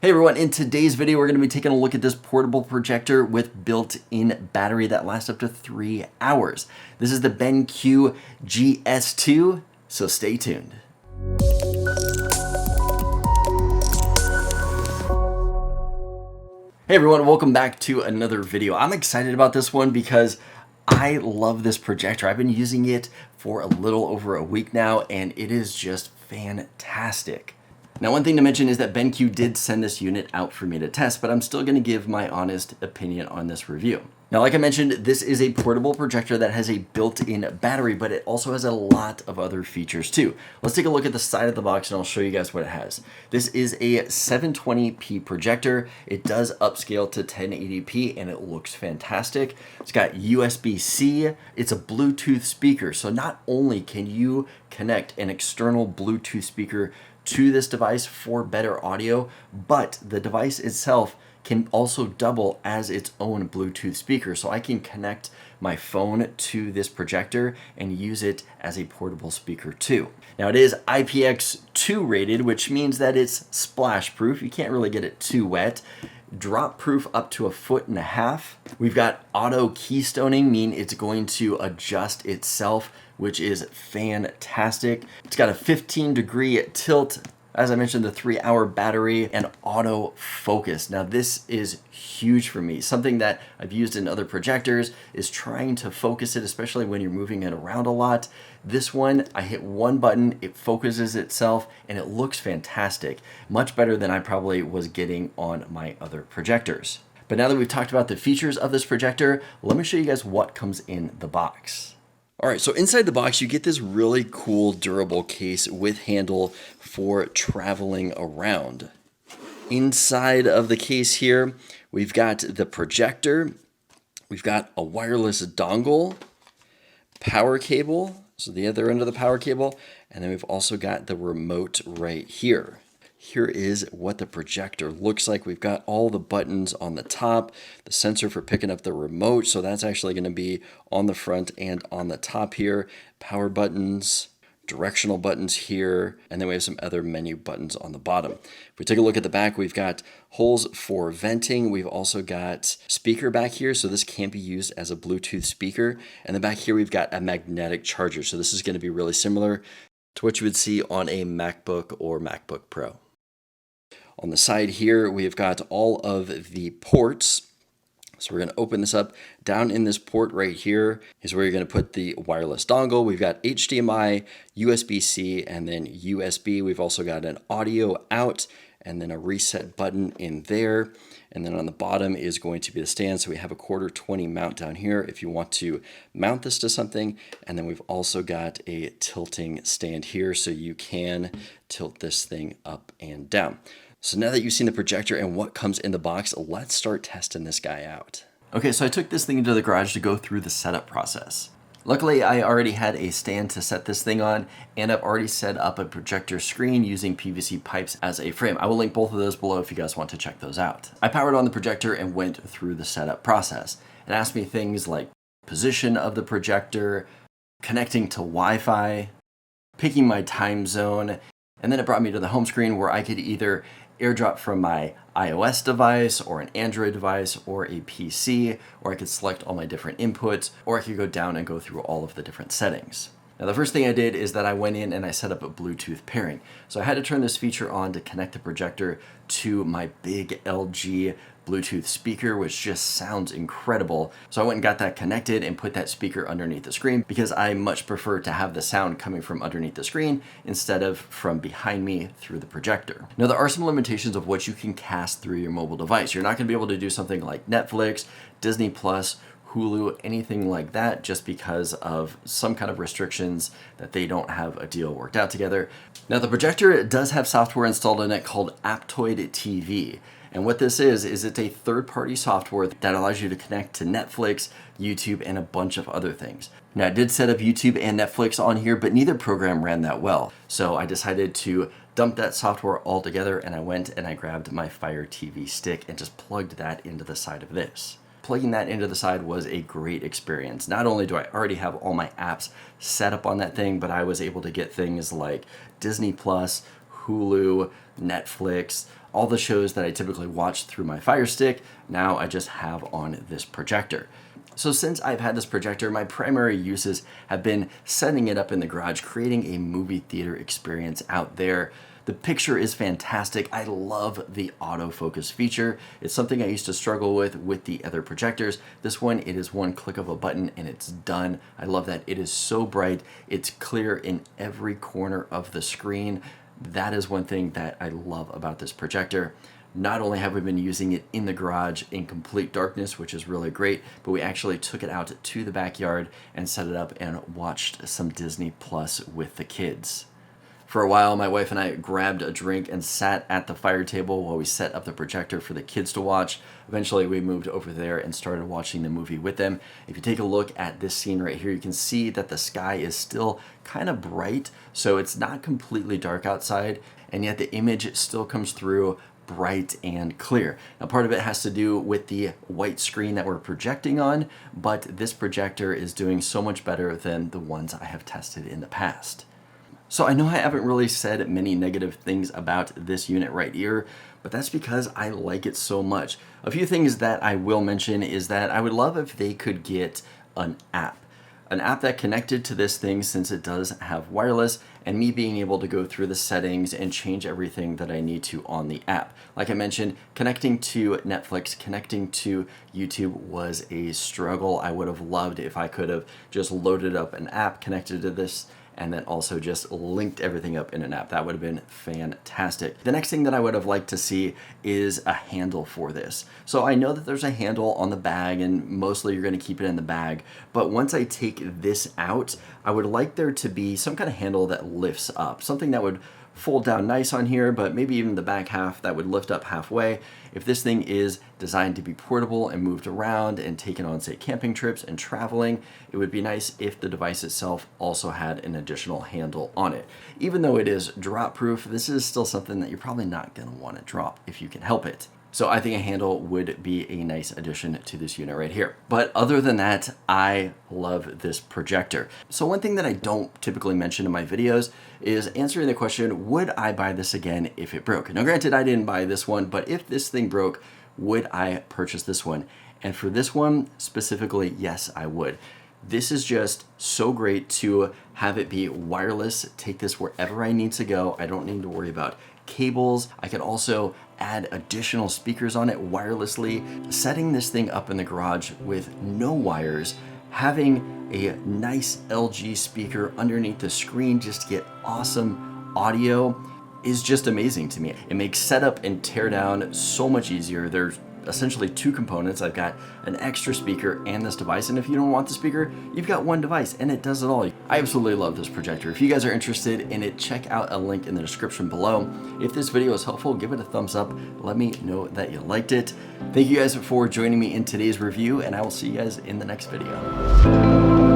Hey everyone, in today's video we're going to be taking a look at this portable projector with built-in battery that lasts up to 3 hours. This is the BenQ GS2, so stay tuned. Hey everyone, welcome back to another video. I'm excited about this one because I love this projector. I've been using it for a little over a week now and it is just fantastic. Now, one thing to mention is that BenQ did send this unit out for me to test, but I'm still going to give my honest opinion on this review. Now, like I mentioned, this is a portable projector that has a built-in battery, but it also has a lot of other features too. Let's take a look at the side of the box and I'll show you guys what it has. This is a 720p projector. It does upscale to 1080p and it looks fantastic. It's got USB-C. It's a Bluetooth speaker. So not only can you connect an external Bluetooth speaker to this device for better audio, but the device itself can also double as its own Bluetooth speaker. So I can connect my phone to this projector and use it as a portable speaker too. Now it is IPX2 rated, which means that it's splash proof. You can't really get it too wet. Drop proof up to 1.5 feet. We've got auto keystoning, meaning it's going to adjust itself, which is fantastic. It's got a 15-degree tilt. As I mentioned, the 3-hour battery and auto focus. Now this is huge for me. Something that I've used in other projectors is trying to focus it, especially when you're moving it around a lot. This one, I hit one button, it focuses itself and it looks fantastic. Much better than I probably was getting on my other projectors. But now that we've talked about the features of this projector, let me show you guys what comes in the box. All right, so inside the box, you get this really cool durable case with handle for traveling around. Inside of the case here, we've got the projector, we've got a wireless dongle, power cable, so the other end of the power cable, and then we've also got the remote right here. Here is what the projector looks like. We've got all the buttons on the top, the sensor for picking up the remote. So that's actually going to be on the front and on the top here. Power buttons, directional buttons here, and then we have some other menu buttons on the bottom. If we take a look at the back, we've got holes for venting. We've also got speaker back here. So this can be used as a Bluetooth speaker. And then back here, we've got a magnetic charger. So this is going to be really similar to what you would see on a MacBook or MacBook Pro. On the side here, we've got all of the ports. So we're going to open this up. Down in this port right here is where you're going to put the wireless dongle. We've got HDMI, USB-C, and then USB. We've also got an audio out and then a reset button in there. And then on the bottom is going to be the stand. So we have a 1/4-20 mount down here if you want to mount this to something. And then we've also got a tilting stand here so you can tilt this thing up and down. So now that you've seen the projector and what comes in the box, let's start testing this guy out. Okay, so I took this thing into the garage to go through the setup process. Luckily, I already had a stand to set this thing on, and I've already set up a projector screen using PVC pipes as a frame. I will link both of those below if you guys want to check those out. I powered on the projector and went through the setup process. It asked me things like position of the projector, connecting to Wi-Fi, picking my time zone, and then it brought me to the home screen where I could either airdrop from my iOS device or an Android device or a PC, or I could select all my different inputs, or I could go down and go through all of the different settings. Now the first thing I did is that I went in and I set up a Bluetooth pairing. So I had to turn this feature on to connect the projector to my big LG Bluetooth speaker, which just sounds incredible. So I went and got that connected and put that speaker underneath the screen because I much prefer to have the sound coming from underneath the screen instead of from behind me through the projector. Now there are some limitations of what you can cast through your mobile device. You're not going to be able to do something like Netflix, Disney Plus, Hulu, anything like that, just because of some kind of restrictions that they don't have a deal worked out together. Now the projector does have software installed in it called Aptoid TV. And what this is it's a third-party software that allows you to connect to Netflix, YouTube, and a bunch of other things. Now I did set up YouTube and Netflix on here, but neither program ran that well. So I decided to dump that software all together and I went and I grabbed my Fire TV stick and just plugged that into the side of this. Plugging that into the side was a great experience. Not only do I already have all my apps set up on that thing, but I was able to get things like Disney Plus, Hulu, Netflix, All the shows that I typically watch through my Fire Stick, now I just have on this projector. So since I've had this projector, my primary uses have been setting it up in the garage, creating a movie theater experience out there. The picture is fantastic. I love the autofocus feature. It's something I used to struggle with the other projectors. This one, it is one click of a button and it's done. I love that it is so bright. It's clear in every corner of the screen. That is one thing that I love about this projector. Not only have we been using it in the garage in complete darkness, which is really great, but we actually took it out to the backyard and set it up and watched some Disney Plus with the kids. For a while, my wife and I grabbed a drink and sat at the fire table while we set up the projector for the kids to watch. Eventually, we moved over there and started watching the movie with them. If you take a look at this scene right here, you can see that the sky is still kind of bright, so it's not completely dark outside, and yet the image still comes through bright and clear. Now, part of it has to do with the white screen that we're projecting on, but this projector is doing so much better than the ones I have tested in the past. So I know I haven't really said many negative things about this unit right here, but that's because I like it so much. A few things that I will mention is that I would love if they could get an app that connected to this thing, since it does have wireless, and me being able to go through the settings and change everything that I need to on the app. Like I mentioned, connecting to Netflix, connecting to YouTube was a struggle. I would have loved if I could have just loaded up an app connected to this and then also just linked everything up in an app. That would have been fantastic. The next thing that I would have liked to see is a handle for this. So I know that there's a handle on the bag, and mostly you're gonna keep it in the bag, but once I take this out, I would like there to be some kind of handle that lifts up, something that would fold down nice on here, but maybe even the back half that would lift up halfway. If this thing is designed to be portable and moved around and taken on, say, camping trips and traveling, it would be nice if the device itself also had an additional handle on it. Even though it is drop proof, this is still something that you're probably not gonna wanna drop if you can help it. So I think a handle would be a nice addition to this unit right here. But other than that, I love this projector. So one thing that I don't typically mention in my videos is answering the question, would I buy this again if it broke? Now granted, I didn't buy this one, but if this thing broke, would I purchase this one? And for this one specifically, yes, I would. This is just so great to have it be wireless, take this wherever I need to go. I don't need to worry about cables. I can also add additional speakers on it wirelessly. Setting this thing up in the garage with no wires, having a nice LG speaker underneath the screen just to get awesome audio is just amazing to me. It makes setup and tear down so much easier. There's essentially two components. I've got an extra speaker and this device, and if you don't want the speaker, you've got one device and it does it all. I absolutely love this projector. If you guys are interested in it, check out a link in the description below. If this video is helpful, give it a thumbs up. Let me know that you liked it. Thank you guys for joining me in today's review, and I will see you guys in the next video.